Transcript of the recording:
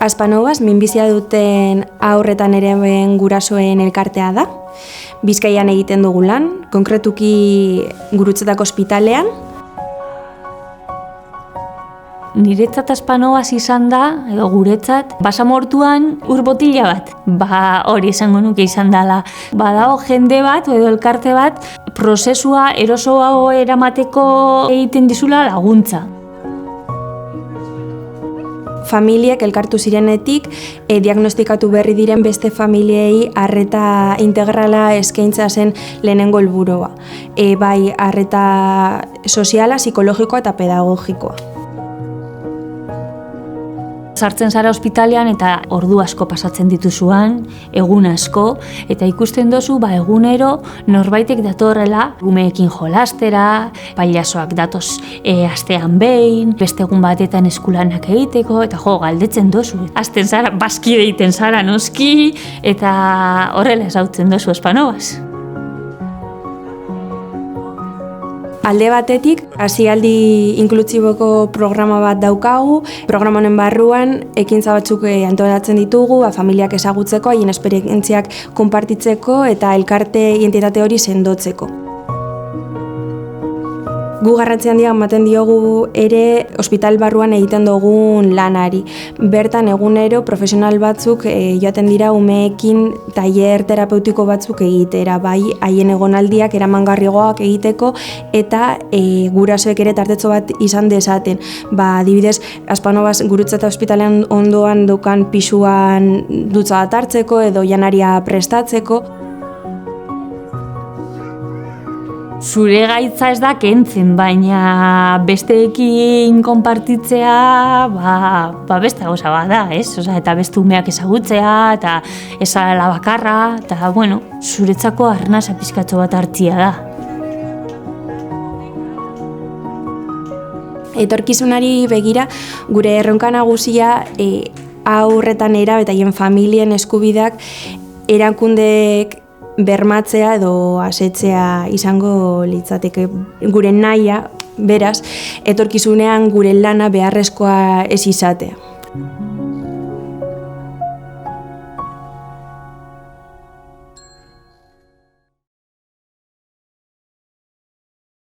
Aspanovas minbizia duten haurretan ere gurasoen elkartea da. Bizkaian egiten dugu lan, konkretuki Gurutzetako ospitalean. Niretzat Aspanovas izan da, edo guretzat, basamortuan ur botila bat. Hori esango nuke izan dela. Badago jende bat, edo elkarte bat, prozesua erosoago eramateko egiten dizula laguntza. Familiek elkartu zirenetik, diagnostikatu berri diren beste familiei arreta integrala eskaintza zen lehenengo helburua. Bai, arreta soziala, psikologikoa eta pedagogikoa. Sartzen zara ospitalean eta ordu asko pasatzen dituzuan, egun asko, eta ikusten dozu egunero norbaitek datorrela, umeekin jolastera, pailazoak datoz astean behin, beste egun batetan eskulanak egiteko, eta galdetzen dozu. Hasten zara, bazkide egiten zara noski, eta horrela ezautzen dozu Aspanovas. Alde batetik, hasialdi inklusiboko programa bat daukagu, programa honen barruan ekintza batzuk antolatzen ditugu, familiak ezagutzeko, haien esperientziak konpartitzeko eta elkarte identitate hori sendotzeko. Gu garrantzi handia ematen diogu ere ospital barruan egiten dugun lanari. Bertan egunero profesional batzuk joaten dira umeekin tailer terapeutiko batzuk egitera, bai haien egonaldiak eramangarriagoak egiteko eta gurasoek ere tartetxo bat izan dezaten. Adibidez, Aspanovas Gurutzeta ospitalean ondoan daukan pisuan dutza bat hartzeko edo janaria prestatzeko. Zure gaitza ez da kentzen, baina besteekin konpartitzea, beste gauza bat da, ez? Eta beste umeak ezagutzea, eta ezala bakarra, eta, zuretzako arnasa pizkatxo bat hartzia da. Etorkizunari begira, gure erronka nagusia haurretan eta haien familien eskubideak erakundeek bermatzea edo asetzea izango litzateke gure nahia, beraz, etorkizunean gure lana beharrezkoa ez izatea.